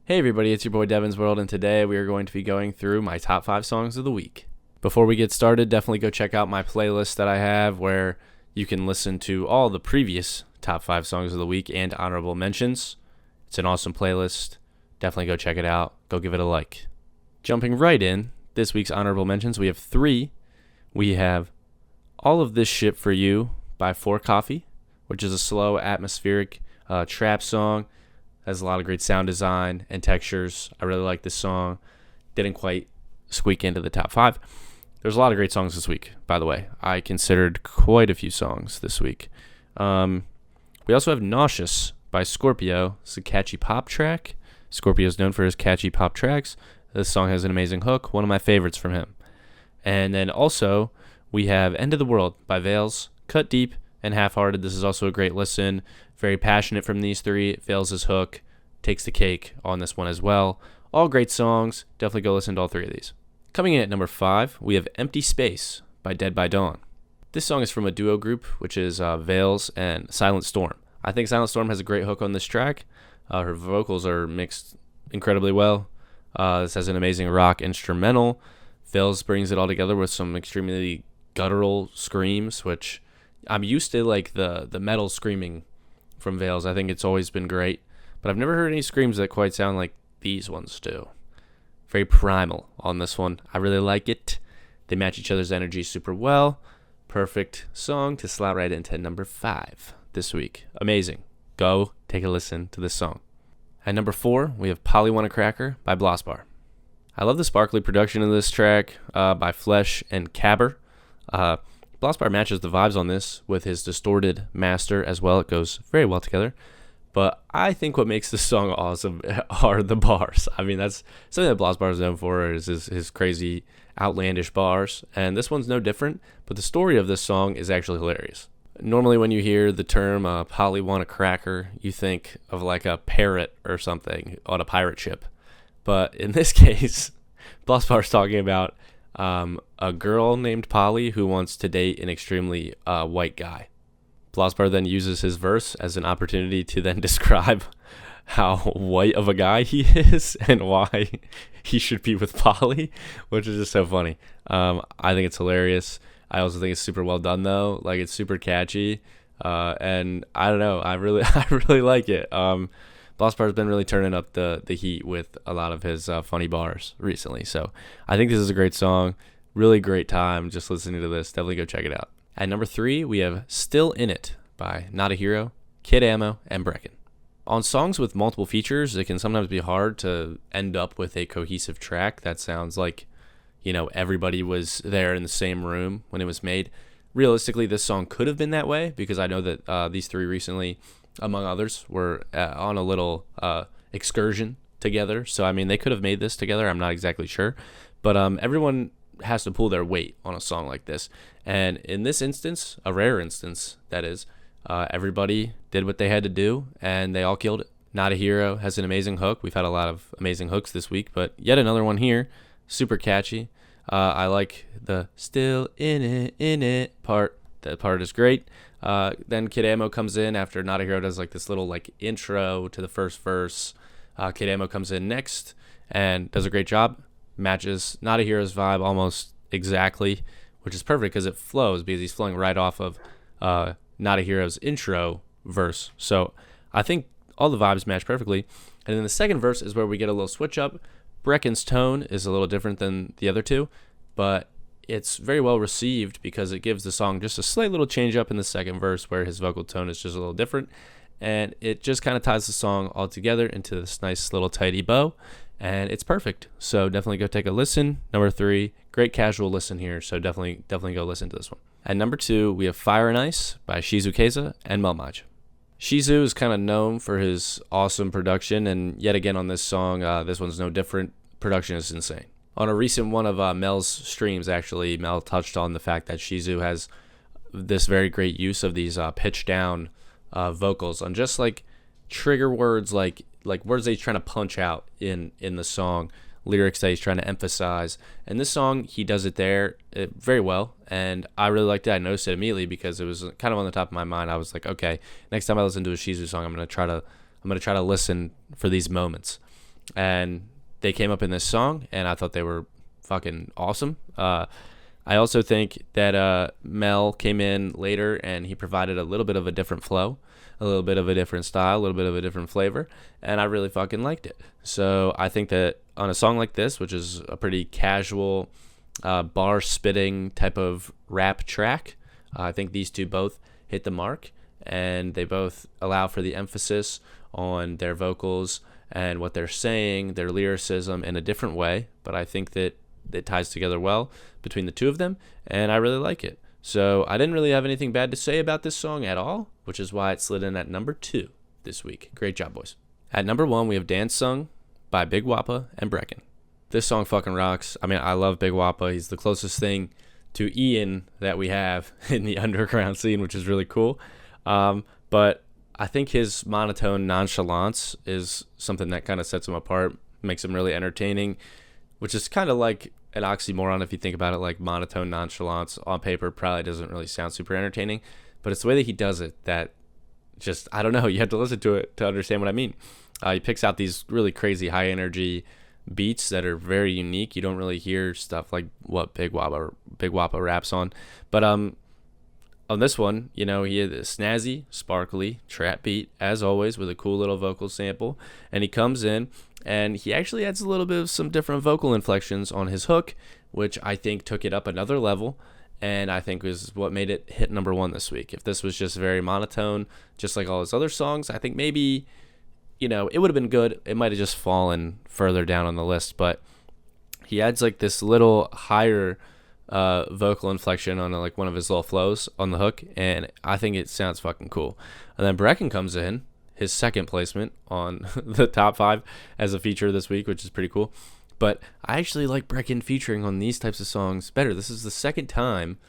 Hey everybody, it's your boy Devin's World, and today we are going to be going through my top 5 songs of the week. Before we get started, definitely go check out my playlist that I have where you can listen to all the previous top 5 songs of the week and honorable mentions. It's an awesome playlist. Definitely go check it out. Go give it a like. Jumping right in, this week's honorable mentions, we have 3. We have All of This Shit For You by 4Coffee, which is a slow, atmospheric trap song. Has a lot of great sound design and textures. I really like this song. Didn't quite squeak into the top 5. There's a lot of great songs this week, by the way. I considered quite a few songs this week. We also have Nauseous by Scorpio. It's a catchy pop track. Scorpio is known for his catchy pop tracks. This song has an amazing hook, one of my favorites from him. And then also, we have End of the World by Veils, Cut Deep, and Half-Hearted. This is also a great listen. Very passionate from these 3. Veils' hook takes the cake on this one as well. All great songs. Definitely go listen to all 3 of these. Coming in at number 5, we have Empty Space by Dead by Dawn. This song is from a duo group, which is Veils and Silent Storm. I think Silent Storm has a great hook on this track. Her vocals are mixed incredibly well. This has an amazing rock instrumental. Veils brings it all together with some extremely guttural screams, which I'm used to, like the metal screaming from Veils. I think it's always been great, but I've never heard any screams that quite sound like these ones do. Very primal on this one. I really like it. They match each other's energy super well. Perfect song to slot right into number 5 this week. Amazing. Go take a listen to this song. At number 4, we have Polly Want a Cracker by Blosbar. I love the sparkly production of this track by Flesh and Cabber. Blosbar matches the vibes on this with his distorted master as well. It goes very well together. But I think what makes this song awesome are the bars. I mean, that's something that Blosbar is known for, is his crazy, outlandish bars. And this one's no different, but the story of this song is actually hilarious. Normally when you hear the term Polly Want a Cracker, you think of like a parrot or something on a pirate ship. But in this case, Blosbar's talking about a girl named Polly who wants to date an extremely white guy. Blosbar then uses his verse as an opportunity to then describe how white of a guy he is and why he should be with Polly, which is just so funny. I think it's hilarious. I also think it's super well done though. Like, it's super catchy, and I don't know. I really like it. Blosbar's been really turning up the heat with a lot of his funny bars recently. So I think this is a great song. Really great time just listening to this. Definitely go check it out. At number 3, we have Still In It by Not a Hero, Kid Amo, and Brecken. On songs with multiple features, it can sometimes be hard to end up with a cohesive track that sounds like, everybody was there in the same room when it was made. Realistically, this song could have been that way because I know that these 3 recently, among others, were on a little excursion together. So, I mean, they could have made this together. I'm not exactly sure. But everyone has to pull their weight on a song like this. And in this instance, a rare instance, that is, everybody did what they had to do, and they all killed it. Not a Hero has an amazing hook. We've had a lot of amazing hooks this week, but yet another one here. Super catchy. I like the still in it part. That part is great. Then Kid Amo comes in after Not a Hero does like this little like intro to the first verse. Kid Amo comes in next and does a great job. Matches Not a Hero's vibe almost exactly, which is perfect because it flows because he's flowing right off of Not a Hero's intro verse. So I think all the vibes match perfectly. And then the second verse is where we get a little switch up. Brecken's tone is a little different than the other 2, but it's very well received because it gives the song just a slight little change up in the second verse where his vocal tone is just a little different, and it just kind of ties the song all together into this nice little tidy bow, and it's perfect. So definitely go take a listen. Number 3, great casual listen here, so definitely go listen to this one. At number 2, we have Fire and Ice by Shizu Keiza and Melmaj. Shizu is kind of known for his awesome production, and yet again on this song, this one's no different. Production is insane. On a recent one of Mel's streams, actually, Mel touched on the fact that Shizu has this very great use of these pitch down vocals on just like trigger words, like words that he's trying to punch out in the song, lyrics that he's trying to emphasize. And this song, he does it there very well, and I really liked it. I noticed it immediately because it was kind of on the top of my mind. I was like, okay, next time I listen to a Shizu song, I'm gonna try to listen for these moments. and they came up in this song, and I thought they were fucking awesome. I also think that Mel came in later, and he provided a little bit of a different flow, a little bit of a different style, a little bit of a different flavor, and I really fucking liked it. So I think that on a song like this, which is a pretty casual bar spitting type of rap track, I think these two both hit the mark, and they both allow for the emphasis on their vocals and what they're saying, their lyricism in a different way. But I think that it ties together well between the two of them, and I really like it. So I didn't really have anything bad to say about this song at all, which is why it slid in at number 2 this week. Great job, boys. At number 1, we have Dance Sung by Big Wappa and Brecken. This song fucking rocks. I mean, I love Big Wappa. He's the closest thing to Ian that we have in the underground scene, which is really cool. But I think his monotone nonchalance is something that kind of sets him apart, makes him really entertaining, which is kind of like an oxymoron if you think about it. Like, monotone nonchalance on paper probably doesn't really sound super entertaining, but it's the way that he does it that just, I don't know, you have to listen to it to understand what I mean. He picks out these really crazy high energy beats that are very unique. You don't really hear stuff like what Big Wappa raps on, but on this one, you know, he had a snazzy, sparkly trap beat, as always, with a cool little vocal sample. And he comes in, and he actually adds a little bit of some different vocal inflections on his hook, which I think took it up another level, and I think was what made it hit number 1 this week. If this was just very monotone, just like all his other songs, I think maybe, you know, it would have been good. It might have just fallen further down on the list, but he adds like this little higher vocal inflection on like one of his little flows on the hook, and I think it sounds fucking cool. And then Brecken comes in, his second placement on the top 5 as a feature this week, which is pretty cool. But I actually like Brecken featuring on these types of songs better. This is the second time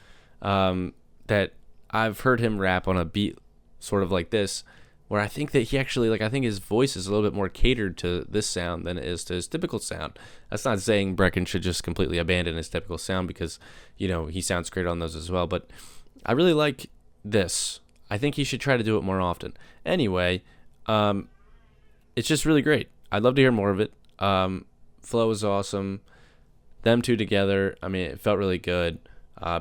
that I've heard him rap on a beat sort of like this, where I think that he actually, like, I think his voice is a little bit more catered to this sound than it is to his typical sound. That's not saying Brecken should just completely abandon his typical sound, because, you know, he sounds great on those as well. But I really like this. I think he should try to do it more often. Anyway, it's just really great. I'd love to hear more of it. Flow is awesome. Them two together, I mean, it felt really good.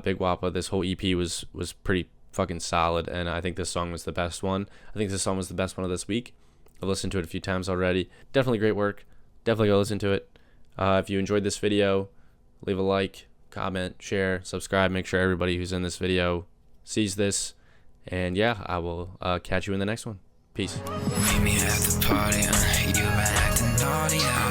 Big Wappa, this whole EP was pretty fucking solid, and I think this song was the best one. I think this song was the best one of this week. I've listened to it a few times already. Definitely great work. Definitely go listen to it. If you enjoyed this video, leave a like, comment, share, subscribe. Make sure everybody who's in this video sees this. And yeah, I will catch you in the next one. Peace. Meet me at the party, you been acting naughty.